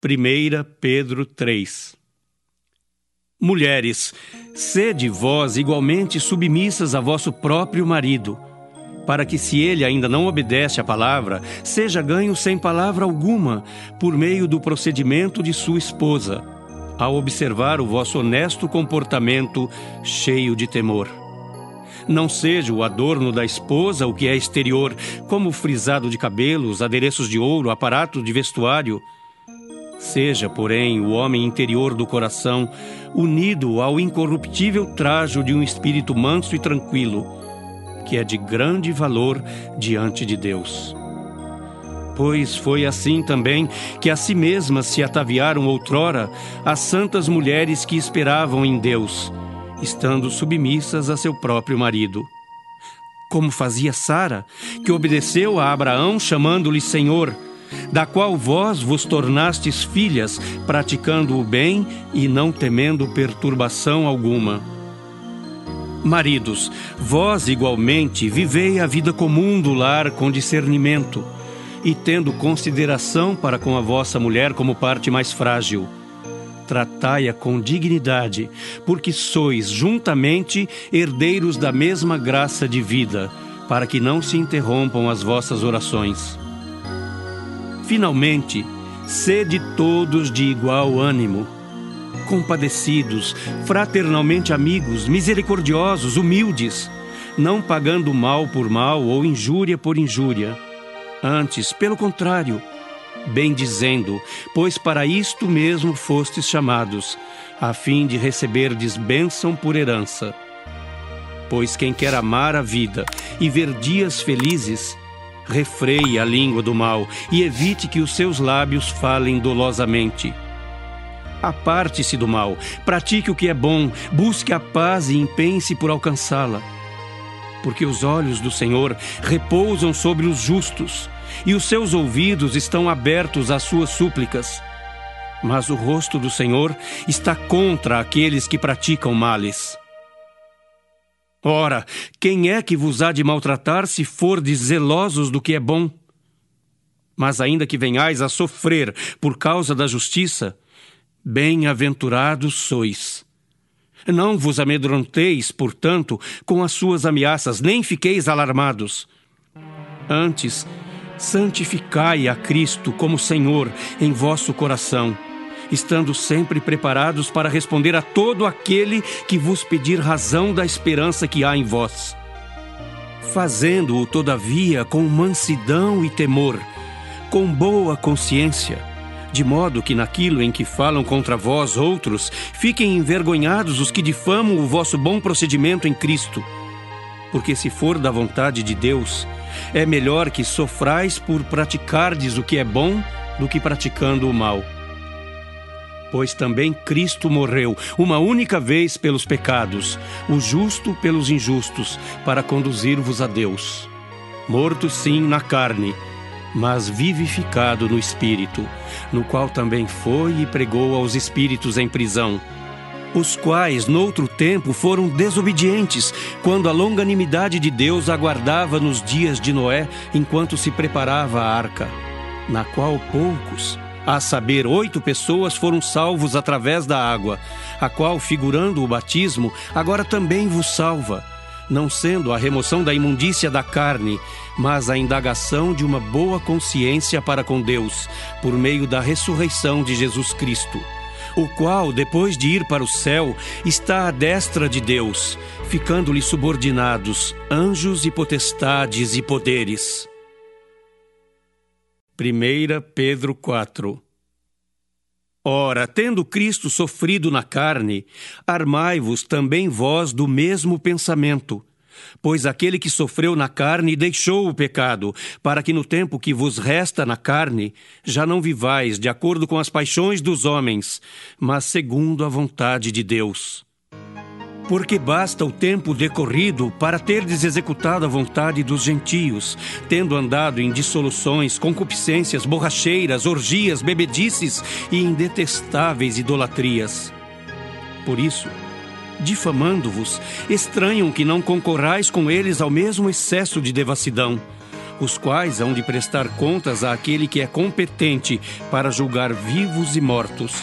1 Pedro 3. Mulheres, sede vós igualmente submissas a vosso próprio marido, para que, se ele ainda não obedece à palavra, seja ganho sem palavra alguma, por meio do procedimento de sua esposa, ao observar o vosso honesto comportamento cheio de temor. Não seja o adorno da esposa o que é exterior, como o frisado de cabelos, adereços de ouro, aparato de vestuário. Seja, porém, o homem interior do coração, unido ao incorruptível trajo de um espírito manso e tranquilo, que é de grande valor diante de Deus. Pois foi assim também que a si mesmas se ataviaram outrora as santas mulheres que esperavam em Deus, estando submissas a seu próprio marido. Como fazia Sara, que obedeceu a Abraão, chamando-lhe Senhor, da qual vós vos tornastes filhas, praticando o bem e não temendo perturbação alguma. Maridos, vós igualmente vivei a vida comum do lar com discernimento, e tendo consideração para com a vossa mulher como parte mais frágil. Tratai-a com dignidade, porque sois juntamente herdeiros da mesma graça de vida, para que não se interrompam as vossas orações. Finalmente, sede todos de igual ânimo, compadecidos, fraternalmente amigos, misericordiosos, humildes, não pagando mal por mal ou injúria por injúria. Antes, pelo contrário, bendizendo, pois para isto mesmo fostes chamados, a fim de receberdes bênção por herança. Pois quem quer amar a vida e ver dias felizes, refreie a língua do mal e evite que os seus lábios falem dolosamente. Aparte-se do mal, pratique o que é bom, busque a paz e empenhe-se por alcançá-la. Porque os olhos do Senhor repousam sobre os justos, e os seus ouvidos estão abertos às suas súplicas. Mas o rosto do Senhor está contra aqueles que praticam males. Ora, quem é que vos há de maltratar se fordes zelosos do que é bom? Mas ainda que venhais a sofrer por causa da justiça, bem-aventurados sois. Não vos amedronteis, portanto, com as suas ameaças, nem fiqueis alarmados. Antes, santificai a Cristo como Senhor em vosso coração, estando sempre preparados para responder a todo aquele que vos pedir razão da esperança que há em vós. Fazendo-o, todavia, com mansidão e temor, com boa consciência, de modo que naquilo em que falam contra vós outros, fiquem envergonhados os que difamam o vosso bom procedimento em Cristo. Porque se for da vontade de Deus, é melhor que sofrais por praticardes o que é bom do que praticando o mal. Pois também Cristo morreu uma única vez pelos pecados, o justo pelos injustos, para conduzir-vos a Deus. Morto sim na carne, mas vivificado no Espírito, no qual também foi e pregou aos espíritos em prisão, os quais, noutro tempo, foram desobedientes, quando a longanimidade de Deus aguardava nos dias de Noé, enquanto se preparava a arca, na qual poucos, a saber, 8 pessoas foram salvos através da água, a qual, figurando o batismo, agora também vos salva, não sendo a remoção da imundícia da carne, mas a indagação de uma boa consciência para com Deus, por meio da ressurreição de Jesus Cristo, o qual, depois de ir para o céu, está à destra de Deus, ficando-lhe subordinados anjos e potestades e poderes. 1 Pedro 4. Ora, tendo Cristo sofrido na carne, armai-vos também vós do mesmo pensamento. Pois aquele que sofreu na carne deixou o pecado, para que no tempo que vos resta na carne, já não vivais de acordo com as paixões dos homens, mas segundo a vontade de Deus. Porque basta o tempo decorrido para terdes executado a vontade dos gentios, tendo andado em dissoluções, concupiscências, borracheiras, orgias, bebedices e em detestáveis idolatrias. Por isso, difamando-vos, estranham que não concorrais com eles ao mesmo excesso de devassidão, os quais hão de prestar contas àquele que é competente para julgar vivos e mortos.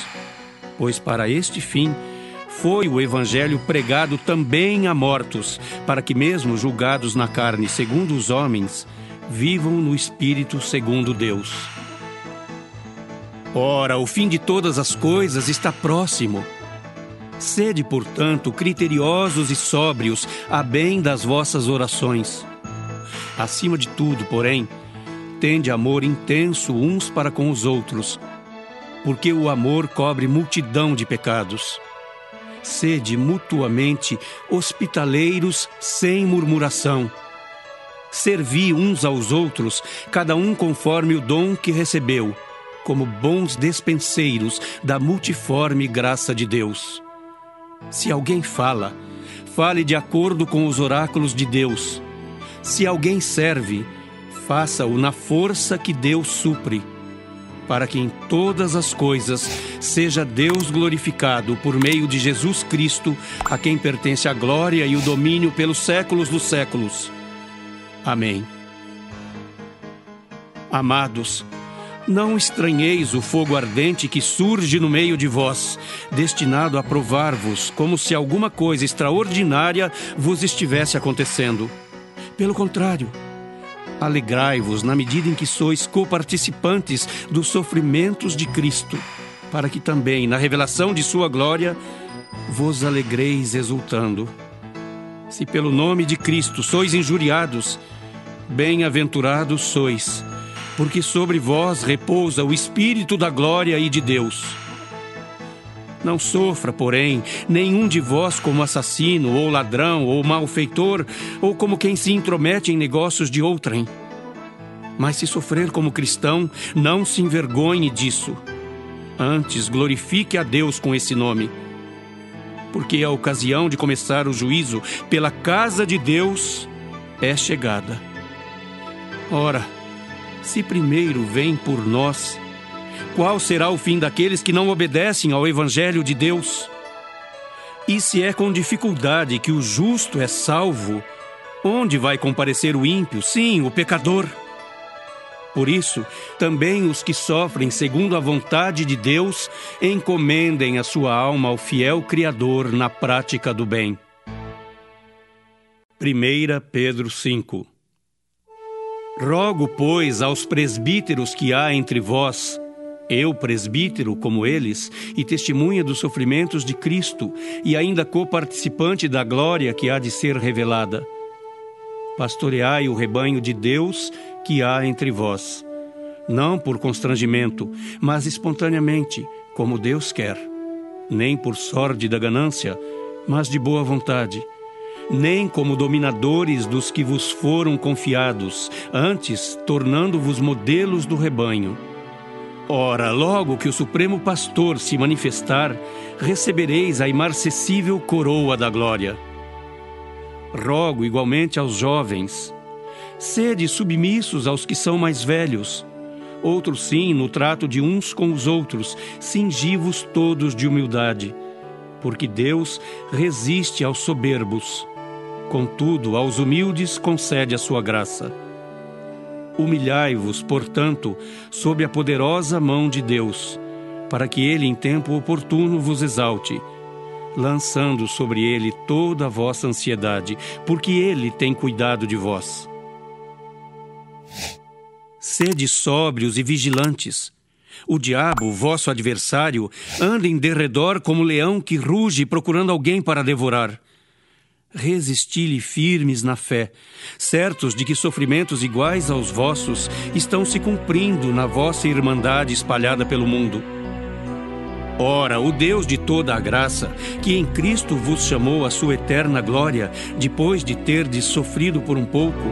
Pois para este fim foi o Evangelho pregado também a mortos, para que mesmo julgados na carne segundo os homens, vivam no Espírito segundo Deus. Ora, o fim de todas as coisas está próximo. Sede, portanto, criteriosos e sóbrios, a bem das vossas orações. Acima de tudo, porém, tende amor intenso uns para com os outros, porque o amor cobre multidão de pecados. Sede mutuamente hospitaleiros sem murmuração. Servi uns aos outros, cada um conforme o dom que recebeu, como bons despenseiros da multiforme graça de Deus. Se alguém fala, fale de acordo com os oráculos de Deus. Se alguém serve, faça-o na força que Deus supre, para que em todas as coisas seja Deus glorificado por meio de Jesus Cristo, a quem pertence a glória e o domínio pelos séculos dos séculos. Amém. Amados, não estranheis o fogo ardente que surge no meio de vós, destinado a provar-vos, como se alguma coisa extraordinária vos estivesse acontecendo. Pelo contrário, alegrai-vos na medida em que sois coparticipantes dos sofrimentos de Cristo, para que também, na revelação de sua glória, vos alegreis exultando. Se pelo nome de Cristo sois injuriados, bem-aventurados sois, porque sobre vós repousa o Espírito da glória e de Deus. Não sofra, porém, nenhum de vós como assassino, ou ladrão, ou malfeitor, ou como quem se intromete em negócios de outrem. Mas se sofrer como cristão, não se envergonhe disso. Antes, glorifique a Deus com esse nome. Porque a ocasião de começar o juízo pela casa de Deus é chegada. Ora, se primeiro vem por nós, qual será o fim daqueles que não obedecem ao Evangelho de Deus? E se é com dificuldade que o justo é salvo, onde vai comparecer o ímpio, sim, o pecador? Por isso, também os que sofrem segundo a vontade de Deus, encomendem a sua alma ao fiel Criador na prática do bem. 1 Pedro 5. Rogo, pois, aos presbíteros que há entre vós, eu, presbítero, como eles, e testemunha dos sofrimentos de Cristo, e ainda coparticipante da glória que há de ser revelada. Pastoreai o rebanho de Deus que há entre vós, não por constrangimento, mas espontaneamente, como Deus quer, nem por sórdida ganância, mas de boa vontade, nem como dominadores dos que vos foram confiados, antes tornando-vos modelos do rebanho. Ora, logo que o Supremo Pastor se manifestar, recebereis a imarcessível coroa da glória. Rogo igualmente aos jovens, sede submissos aos que são mais velhos. Outros sim, no trato de uns com os outros, cingi-vos todos de humildade, porque Deus resiste aos soberbos. Contudo, aos humildes concede a sua graça. Humilhai-vos, portanto, sob a poderosa mão de Deus, para que ele em tempo oportuno vos exalte, lançando sobre ele toda a vossa ansiedade, porque ele tem cuidado de vós. Sede sóbrios e vigilantes. O diabo, vosso adversário, anda em derredor como leão que ruge procurando alguém para devorar. Resisti-lhe firmes na fé, certos de que sofrimentos iguais aos vossos estão se cumprindo na vossa irmandade espalhada pelo mundo. Ora, o Deus de toda a graça, que em Cristo vos chamou à sua eterna glória, depois de terdes sofrido por um pouco,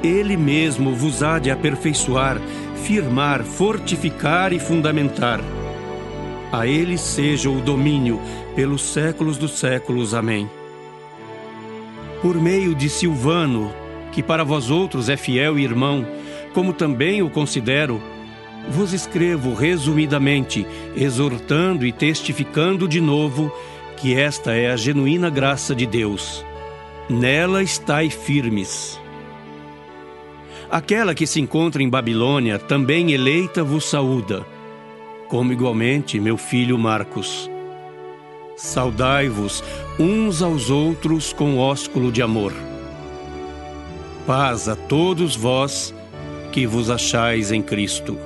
Ele mesmo vos há de aperfeiçoar, firmar, fortificar e fundamentar. A Ele seja o domínio pelos séculos dos séculos. Amém. Por meio de Silvano, que para vós outros é fiel irmão, como também o considero, vos escrevo resumidamente, exortando e testificando de novo que esta é a genuína graça de Deus. Nela estai firmes. Aquela que se encontra em Babilônia, também eleita, vos saúda, como igualmente meu filho Marcos. Saudai-vos uns aos outros com ósculo de amor. Paz a todos vós que vos achais em Cristo.